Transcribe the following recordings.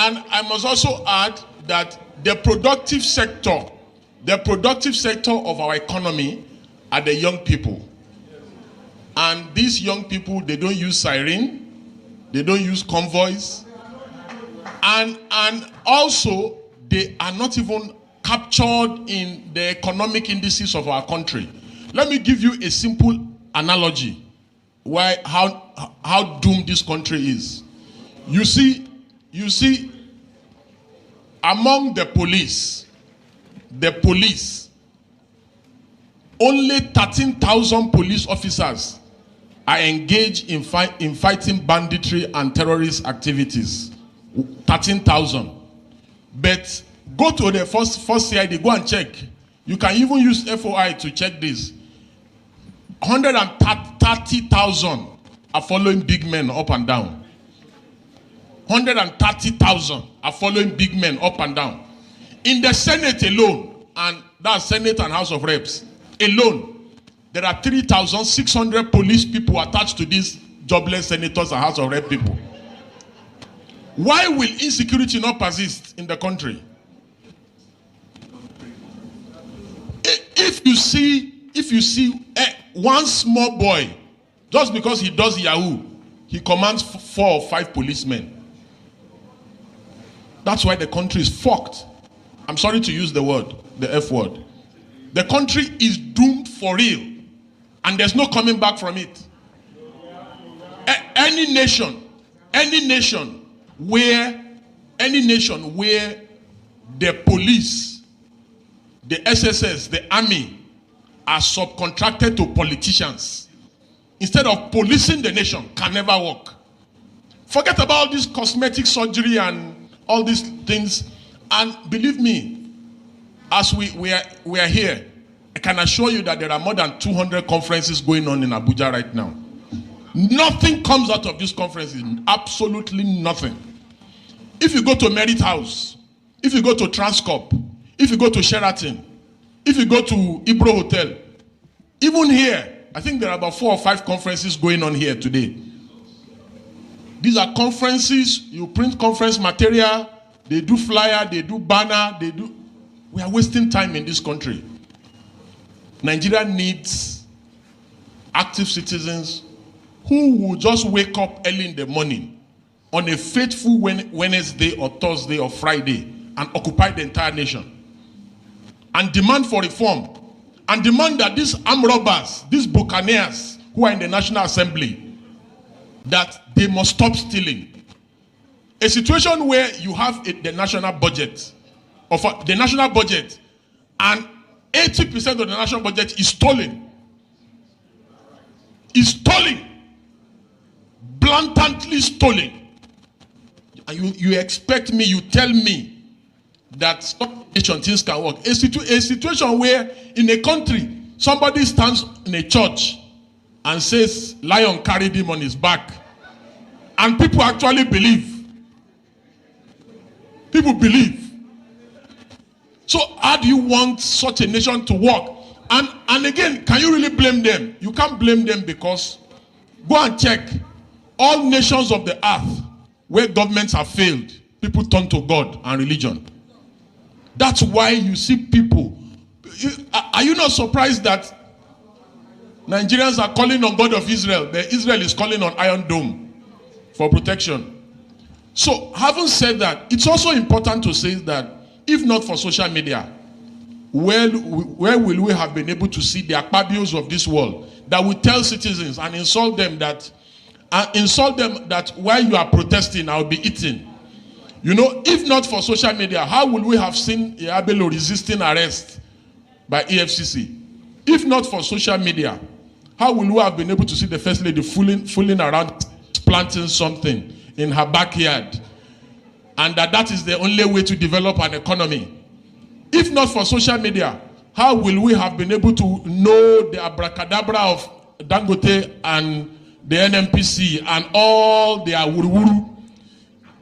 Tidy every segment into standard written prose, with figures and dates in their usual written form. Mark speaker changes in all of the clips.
Speaker 1: And I must also add that the productive sector of our economy are the young people. And these young people, they don't use siren, they don't use convoys, and also they are not even captured in the economic indices of our country. Let me give you a simple analogy how doomed this country is. You see, among the police, only 13,000 police officers are engaged in fighting banditry and terrorist activities. 13,000. But go to the first CID, go and check. You can even use FOI to check this. 130,000 are following big men up and down. 130,000 are following big men up and down. In the Senate alone, and that's Senate and House of Reps alone, there are 3,600 police people attached to these jobless senators and House of Rep people. Why will insecurity not persist in the country? If you see one small boy, just because he does Yahoo, he commands 4 or 5 policemen. That's why the country is fucked. I'm sorry to use the word, the F word. The country is doomed for real, and there's no coming back from it. Any nation where the police, the SSS, the army are subcontracted to politicians instead of policing the nation can never work. Forget about this cosmetic surgery and all these things. And believe me, as we are here, I can assure you that there are more than 200 conferences going on in Abuja right now. Nothing comes out of these conferences. Absolutely nothing. If you go to Merit House, if you go to Transcorp, if you go to Sheraton, if you go to Ibro Hotel, even here, I think there are about 4 or 5 conferences going on here today. These are conferences, you print conference material, they do flyer, they do banner, we are wasting time in this country. Nigeria needs active citizens who will just wake up early in the morning on a fateful Wednesday or Thursday or Friday and occupy the entire nation and demand for reform and demand that these armed robbers, these buccaneers who are in the National Assembly, that they must stop stealing. A situation where you have the national budget, and 80% of the national budget is stolen. Is stolen. Blatantly stolen. And you expect me, you tell me that things can work. A situation where in a country, somebody stands in a church and says, lion carried him on his back. And people actually believe. People believe. So how do you want such a nation to work? And again, can you really blame them? You can't blame them because go and check all nations of the earth where governments have failed, people turn to God and religion. That's why you see people. Are you not surprised that Nigerians are calling on God of Israel? Israel is calling on Iron Dome for protection. So, having said that, it's also important to say that if not for social media, where will we have been able to see the Akpabios of this world that will tell citizens and insult them that while you are protesting, I'll be eaten? You know, if not for social media, how would we have seen Yabelo resisting arrest by EFCC? If not for social media, how will we have been able to see the First Lady fooling around planting something in her backyard, and that is the only way to develop an economy? If not for social media, how will we have been able to know the abracadabra of Dangote and the NNPC and all their wuru-wuru?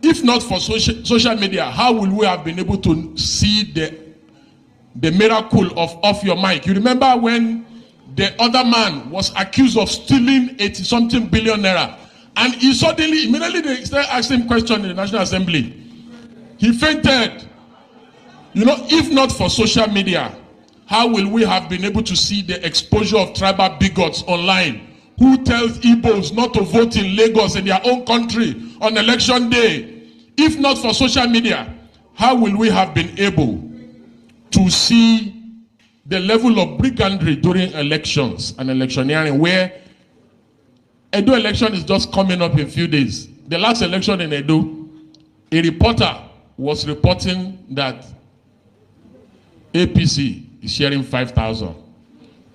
Speaker 1: If not for social media, how will we have been able to see the miracle of Off Your Mic? You remember when the other man was accused of stealing 80-something billion naira, and he immediately they started asking him questions in the National Assembly. He fainted. You know, if not for social media, how will we have been able to see the exposure of tribal bigots online who tells Igbos not to vote in Lagos in their own country on election day? If not for social media, how will we have been able to see the level of brigandry during elections and electioneering, where Edo election is just coming up in a few days? The last election in Edo, a reporter was reporting that APC is sharing 5,000,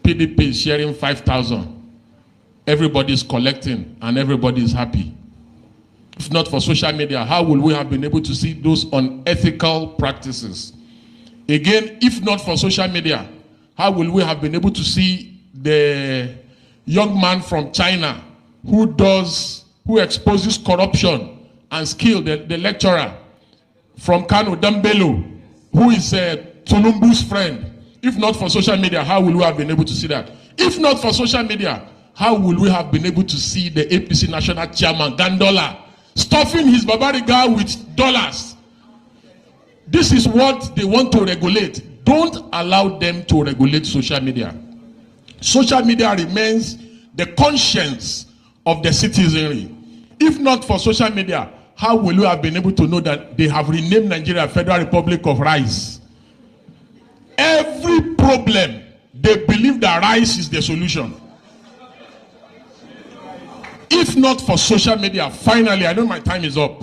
Speaker 1: PDP is sharing 5,000. Everybody is collecting and everybody is happy. If not for social media, how will we have been able to see those unethical practices? Again, if not for social media, how will we have been able to see the young man from China who exposes corruption and skill, the lecturer from Kano, Dambelo, who is Tinubu's friend? If not for social media, how will we have been able to see that? If not for social media, how will we have been able to see the APC national chairman, Gandola, stuffing his Babariga with dollars? This is what they want to regulate. Don't allow them to regulate social media. Social media remains the conscience of the citizenry. If not for social media, how will you have been able to know that they have renamed Nigeria Federal Republic of Rice? Every problem, they believe that rice is the solution. If not for social media, finally, I know my time is up,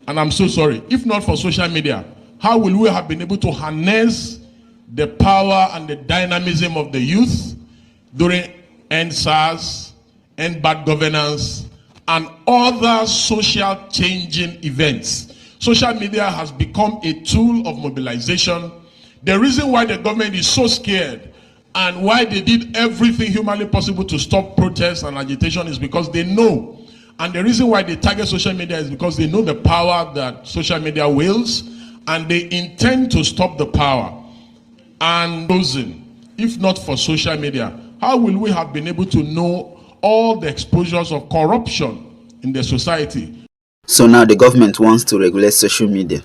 Speaker 1: and I'm so sorry. If not for social media, how will we have been able to harness the power and the dynamism of the youth during End SARS, End Bad Governance, and other social changing events? Social media has become a tool of mobilization. The reason why the government is so scared and why they did everything humanly possible to stop protests and agitation is because they know. And the reason why they target social media is because they know the power that social media wields, and they intend to stop the power. And if not for social media, how will we have been able to know all the exposures of corruption in the society?
Speaker 2: So now the government wants to regulate social media.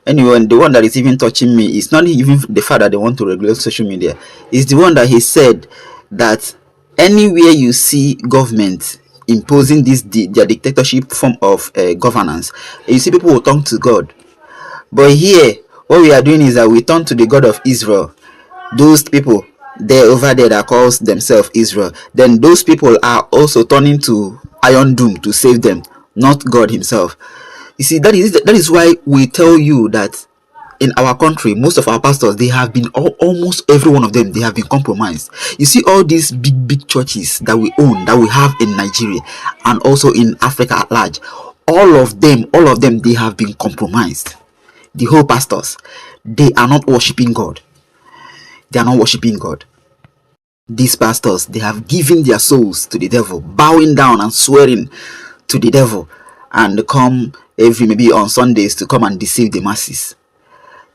Speaker 2: Anyway, the one that is even touching me is not even the fact that they want to regulate social media. It's the one that he said that anywhere you see government imposing their dictatorship form of governance, you see people will turn to God. But here, what we are doing is that we turn to the God of Israel. Those people there over there that calls themselves Israel, then those people are also turning to Iron Doom to save them, not God himself. You see, that is why we tell you that in our country, most of our pastors, they have been almost every one of them, they have been compromised. You see, all these big churches that we own, that we have in Nigeria and also in Africa at large, all of them, they have been compromised. The whole pastors, they are not worshiping God. They are not worshiping God. These pastors, they have given their souls to the devil, bowing down and swearing to the devil, and come maybe on Sundays to come and deceive the masses.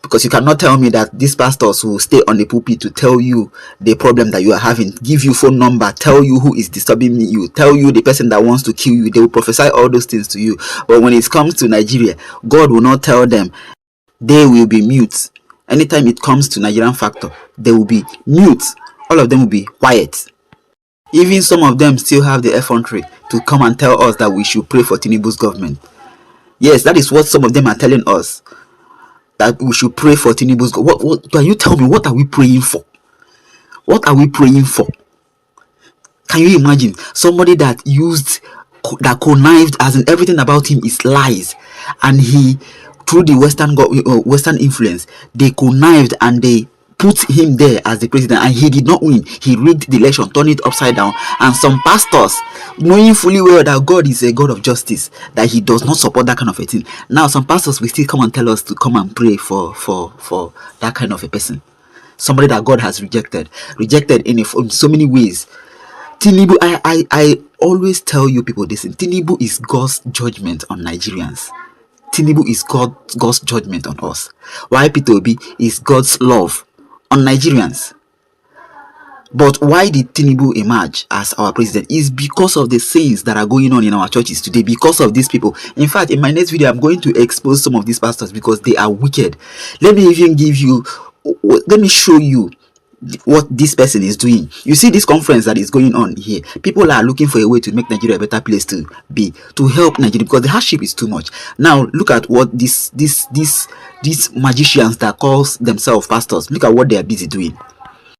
Speaker 2: Because you cannot tell me that these pastors will stay on the pulpit to tell you the problem that you are having, give you phone number, tell you who is disturbing you, tell you the person that wants to kill you. They will prophesy all those things to you. But when it comes to Nigeria, God will not tell them. They will be mute. Anytime it comes to Nigerian factor, they will be mute. All of them will be quiet. Even some of them still have the effrontery to come and tell us that we should pray for Tinubu's government. Yes, that is what some of them are telling us, that we should pray for Tinubu's government. What can you tell me? What are we praying for? What are we praying for? Can you imagine somebody that connived, as in everything about him is lies, and he, through the Western influence, they connived and they put him there as the president, and he did not win. He rigged the election, turned it upside down. And some pastors, knowing fully well that God is a God of justice, that he does not support that kind of a thing, now some pastors will still come and tell us to come and pray for that kind of a person, somebody that God has rejected in so many ways. Tinubu, I always tell you people this: Tinubu is God's judgment on Nigerians. Tinubu is God's judgment on us. Why P2B is God's love on Nigerians. But why did Tinubu emerge as our president? Is because of the sins that are going on in our churches today, because of these people. In fact, in my next video, I'm going to expose some of these pastors because they are wicked. Let me even let me show you what this person is doing. You see this conference that is going on here, people are looking for a way to make Nigeria a better place to be, to help Nigeria, because the hardship is too much. Now look at what these magicians that calls themselves pastors, look at what they are busy doing.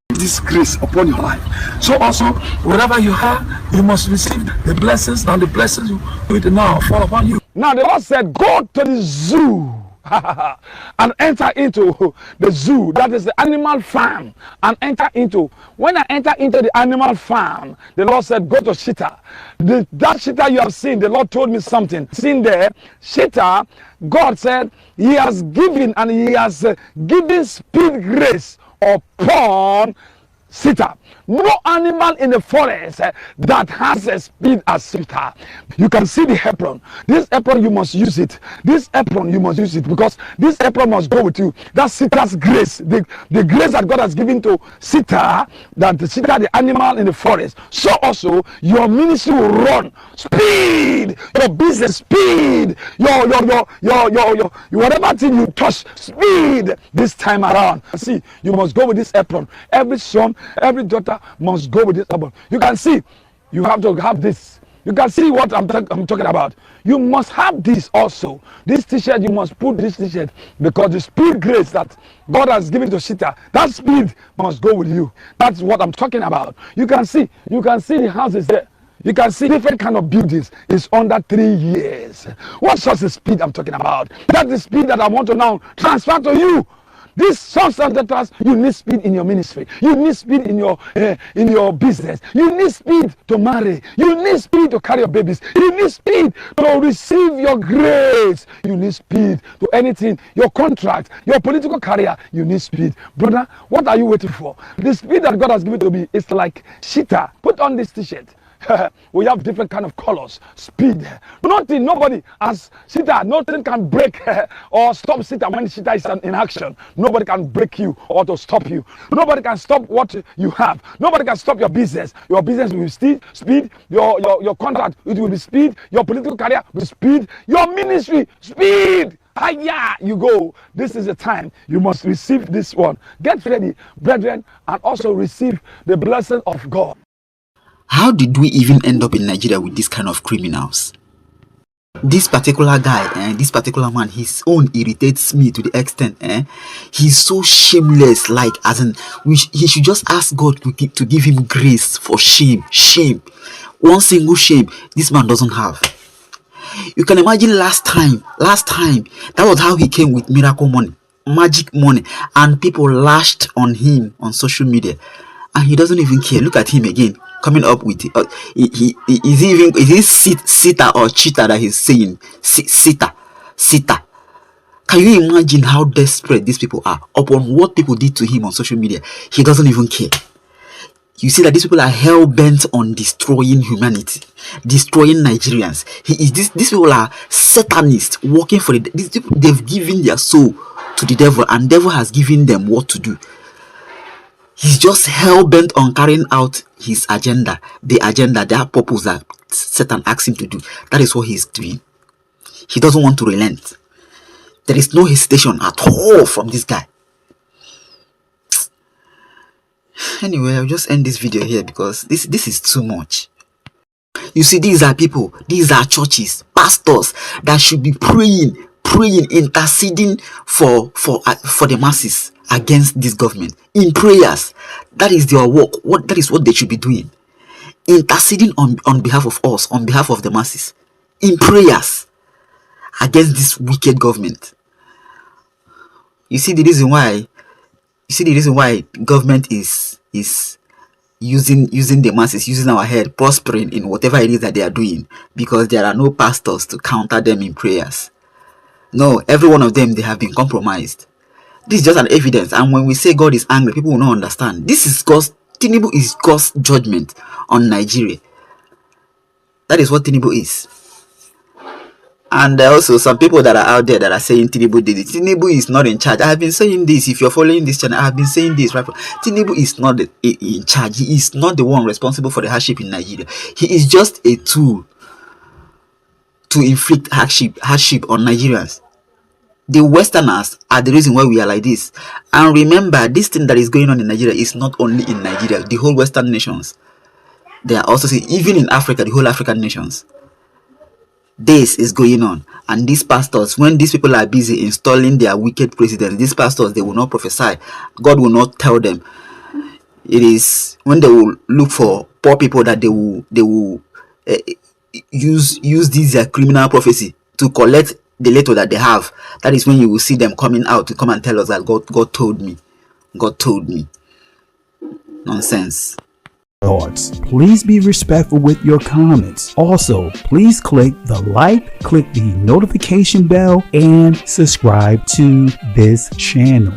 Speaker 3: This grace upon your life. So also, wherever you are, you must receive the blessings, and the blessings will now fall upon you. Now the Lord said, go to the zoo and enter into the zoo, that is the animal farm, and enter into. When I enter into the animal farm, the Lord said, go to cheetah. That cheetah you have seen, the Lord told me something. Seen there, cheetah, God said, he has given, and he has given speed grace upon cheetah. No animal in the forest that has a speed as cheetah. You can see the apron. This apron, you must use it. This apron, you must use it, because this apron must go with you. That's cheetah's grace. The grace that God has given to cheetah, that the cheetah, the animal in the forest. So also, your ministry will run. Speed! Your business, speed! Your whatever thing you touch, speed! This time around. See, you must go with this apron. Every son, every daughter must go with this apron. You can see, you have to have this. You can see what I'm talking about. You must have this also. This t-shirt, you must put this t-shirt, because the speed grace that God has given to cheetah, that speed must go with you. That's what I'm talking about. You can see the houses there. You can see different kind of buildings is under 3 years. What sort of speed I'm talking about? That's the speed that I want to now transfer to you. These sons and daughters, you need speed in your ministry. You need speed in your business. You need speed to marry. You need speed to carry your babies. You need speed to receive your grace. You need speed to anything. Your contract, your political career, you need speed. Brother, what are you waiting for? The speed that God has given to me is like cheetah. Put on this t-shirt. We have different kind of colors, speed. Nobody as cheetah, nothing can break or stop cheetah when cheetah is in action. Nobody can break you or to stop you. Nobody can stop what you have. Nobody can stop your business. Your business will be speed. Your contract, it will be speed. Your political career will be speed. Your ministry, speed. Hiya, you go. This is the time you must receive this one. Get ready, brethren, and also receive the blessing of God.
Speaker 2: How did we even end up in Nigeria with this kind of criminals? This particular guy, this particular man, his own irritates me to the extent, he's so shameless, like, as in, he should just ask God to give him grace for shame. One single shame this man doesn't have. You can imagine last time, that was how he came with miracle money, magic money, and people lashed on him on social media, and he doesn't even care. Look at him again, coming up with is he cheetah or cheetah that he's saying? Cheetah. Can you imagine how desperate these people are upon what people did to him on social media? He doesn't even care. You see that these people are hell-bent on destroying humanity, destroying Nigerians. These people are Satanists working for these people. They've given their soul to the devil, and devil has given them what to do. He's just hell-bent on carrying out his agenda, their purpose that Satan asked him to do. That is what he's doing. He doesn't want to relent. There is no hesitation at all from this guy. Anyway, I'll just end this video here because this is too much. You see, these are people, these are churches, pastors that should be praying, interceding for the masses against this government in prayers. That is their work. That is what they should be doing, interceding on behalf of us, on behalf of the masses, in prayers against this wicked government. You see the reason why government is using the masses, using our head, prospering in whatever it is that they are doing, because there are no pastors to counter them in prayers. No, every one of them, they have been compromised. This is just an evidence. And when we say God is angry, people will not understand. This is Tinubu is God's judgment on Nigeria. That is what Tinubu is. And also some people that are out there that are saying Tinubu did it. Tinubu is not in charge. I have been saying this. If you're following this channel, I have been saying this. Right? Tinubu is not in charge. He is not the one responsible for the hardship in Nigeria. He is just a tool to inflict hardship on Nigerians. The Westerners are the reason why we are like this. And remember, this thing that is going on in Nigeria is not only in Nigeria. The whole Western nations, they are also saying, even in Africa, the whole African nations, this is going on. And these pastors, when these people are busy installing their wicked presidents, these pastors, they will not prophesy. God will not tell them. It is when they will look for poor people that they will use these criminal prophecy to collect the little that they have. That is when you will see them coming out to come and tell us that God told me. God told me. Nonsense.
Speaker 4: Thoughts. Please be respectful with your comments. Also, please click the like, click the notification bell, and subscribe to this channel.